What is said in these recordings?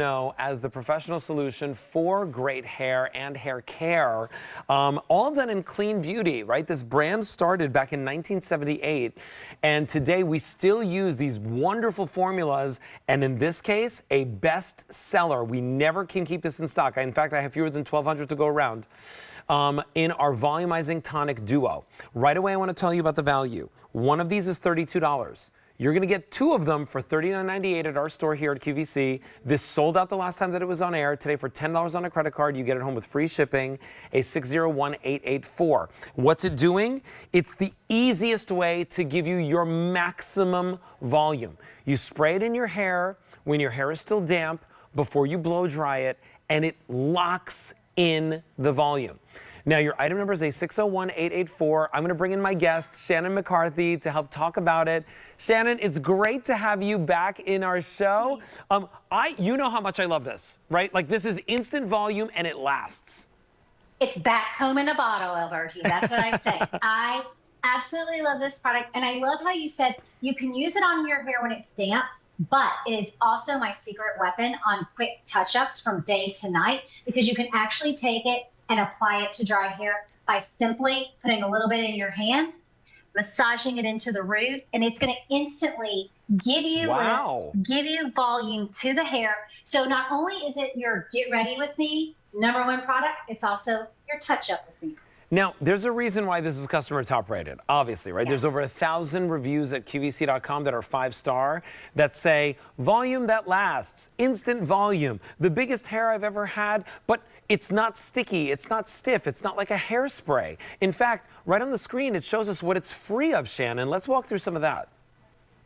know as the professional solution for great hair and hair care, all done in clean beauty, right? This brand started back in 1978, and today we still use these wonderful formulas, and in this case, a best seller. We never can keep this in stock. In fact, I have fewer than 1,200 to go around. In our Volumizing Tonic Duo. Right away, I want to tell you about the value. One of these is $32. You're going to get two of them for $39.98 at our store here at QVC. This sold out the last time that it was on air. Today, for $10 on a credit card, you get it home with free shipping, a 601884. What's it doing? It's the easiest way to give you your maximum volume. You spray it in your hair when your hair is still damp before you blow dry it, and it locks in the volume. Now, your item number is a 601884. I'm going to bring in my guest, Shannon McCarthy, to help talk about it. Shannon, it's great to have you back in our show. You know how much I love this, right? Like, this is instant volume and it lasts. It's back home in a bottle, Alberti. That's what I say. I absolutely love this product. And I love how you said you can use it on your hair when it's damp, but it is also my secret weapon on quick touch-ups from day to night, because you can actually take it and apply it to dry hair by simply putting a little bit in your hand, massaging it into the root, and it's going to instantly give you volume to the hair. So not only is it your Get Ready With Me #1 product, it's also your touch-up with me. Now, there's a reason why this is customer top rated, obviously, right? Yeah. There's over 1,000 reviews at QVC.com that are 5-star that say, volume that lasts, instant volume, the biggest hair I've ever had, but it's not sticky, it's not stiff, it's not like a hairspray. In fact, right on the screen, it shows us what it's free of, Shannon. Let's walk through some of that.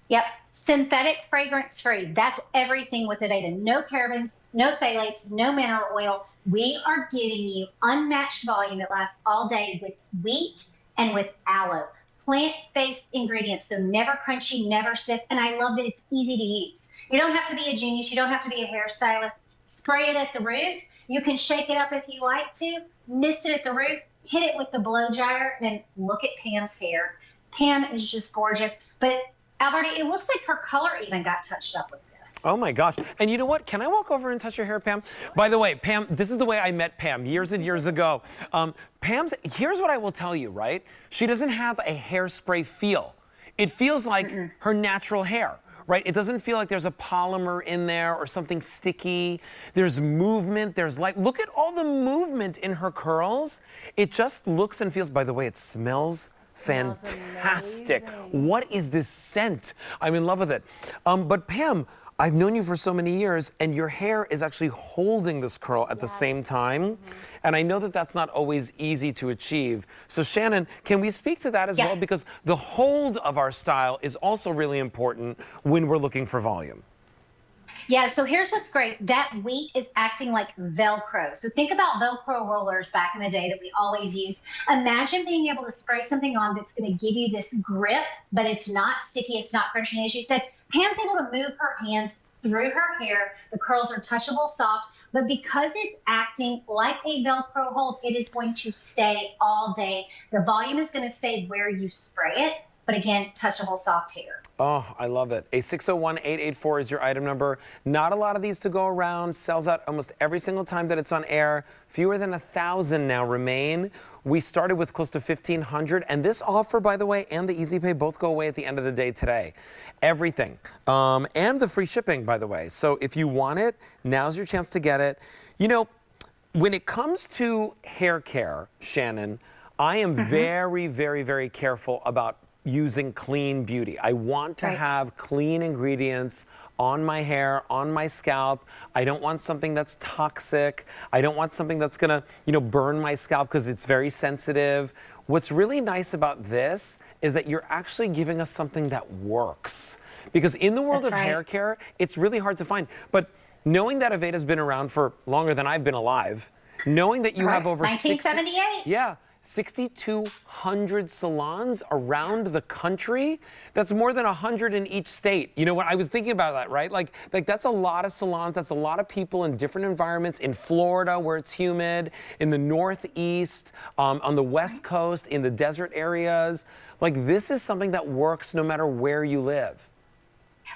Yep, synthetic fragrance free. That's everything with Aveda. No parabens, no phthalates, no mineral oil. We are giving you unmatched volume that lasts all day with wheat and with aloe. Plant-based ingredients, so never crunchy, never stiff, and I love that it's easy to use. You don't have to be a genius, you don't have to be a hairstylist. Spray it at the root. You can shake it up if you like to, mist it at the root, hit it with the blow dryer, and look at Pam's hair. Pam is just gorgeous, but Alberti, it looks like her color even got touched up with this. Oh my gosh. And you know what? Can I walk over and touch your hair, Pam? By the way, Pam, this is the way I met Pam years and years ago. Here's what I will tell you, right? She doesn't have a hairspray feel. It feels like her natural hair, right? It doesn't feel like there's a polymer in there or something sticky. There's movement, there's light. Look at all the movement in her curls. It just looks and feels, by the way, it smells fantastic. What is this scent? I'm in love with it. But Pam, I've known you for so many years, and your hair is actually holding this curl at the same time. And I know that that's not always easy to achieve. So Shannon, can we speak to that as well? Because the hold of our style is also really important when we're looking for volume. Yeah, so here's what's great. That wheat is acting like Velcro. So think about Velcro rollers back in the day that we always used. Imagine being able to spray something on that's going to give you this grip, but it's not sticky, it's not crunchy. As you said, Pam's able to move her hands through her hair. The curls are touchable, soft, but because it's acting like a Velcro hold, it is going to stay all day. The volume is going to stay where you spray it, but again, touchable, soft hair. Oh, I love it. A 601884 is your item number. Not a lot of these to go around. Sells out almost every single time that it's on air. Fewer than 1,000 now remain. We started with close to 1,500, and this offer, by the way, and the Easy Pay both go away at the end of the day today. Everything. And the free shipping, by the way. So if you want it, now's your chance to get it. You know, when it comes to hair care, Shannon, I am very, very, very careful about using clean beauty. I want to have clean ingredients on my hair, on my scalp. I don't want something that's toxic. I don't want something that's gonna, burn my scalp because it's very sensitive. What's really nice about this is that you're actually giving us something that works. Because in the world of hair care, it's really hard to find. But knowing that Aveda's been around for longer than I've been alive, knowing that you have over 1978. 6,200 salons around the country. That's more than 100 in each state. You know what? I was thinking about that, right? Like that's a lot of salons. That's a lot of people in different environments. In Florida, where it's humid, in the Northeast, on the West Coast, in the desert areas. Like, this is something that works no matter where you live.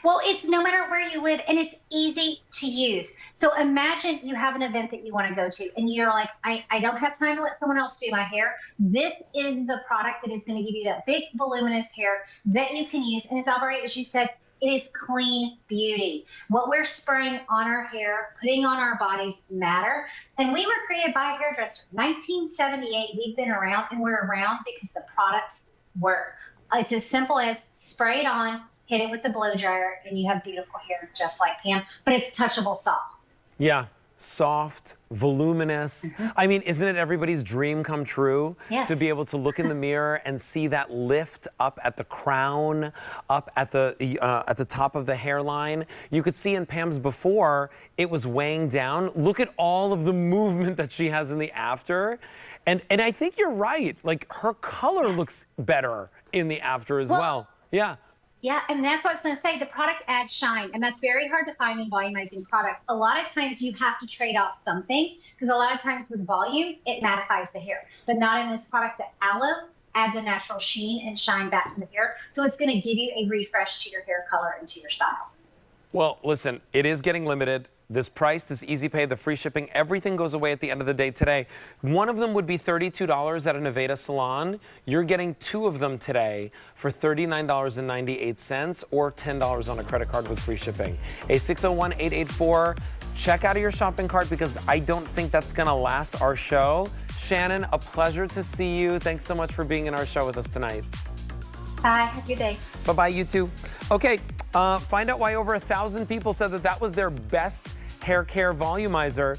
Well, it's no matter where you live and it's easy to use. So imagine you have an event that you want to go to and you're like, I don't have time to let someone else do my hair. This is the product that is going to give you that big voluminous hair that you can use. And it's already, as you said, it is clean beauty. What we're spraying on our hair, putting on our bodies matter. And we were created by a hairdresser. 1978, we've been around and we're around because the products work. It's as simple as spray it on, hit it with the blow dryer, and you have beautiful hair just like Pam, but it's touchable soft. Yeah, soft, voluminous. I mean, isn't it everybody's dream come true? Yes. To be able to look in the mirror and see that lift up at the crown, up at the top of the hairline. You could see in Pam's before, it was weighing down. Look at all of the movement that she has in the after. And I think you're right. Like, her color looks better in the after as well. Yeah. Yeah, and that's what I was going to say. The product adds shine, and that's very hard to find in volumizing products. A lot of times you have to trade off something, because a lot of times with volume, it mattifies the hair, but not in this product. The aloe adds a natural sheen and shine back to the hair, so it's going to give you a refresh to your hair color and to your style. Well, listen, it is getting limited. This price, this easy pay, the free shipping, everything goes away at the end of the day today. One of them would be $32 at an Aveda salon. You're getting two of them today for $39.98 or $10 on a credit card with free shipping. A 601-884. Check out of your shopping cart because I don't think that's going to last our show. Shannon, a pleasure to see you. Thanks so much for being in our show with us tonight. Bye. Have a good day. Bye-bye, you too. Okay, find out why over 1,000 people said that that was their best hair care volumizer.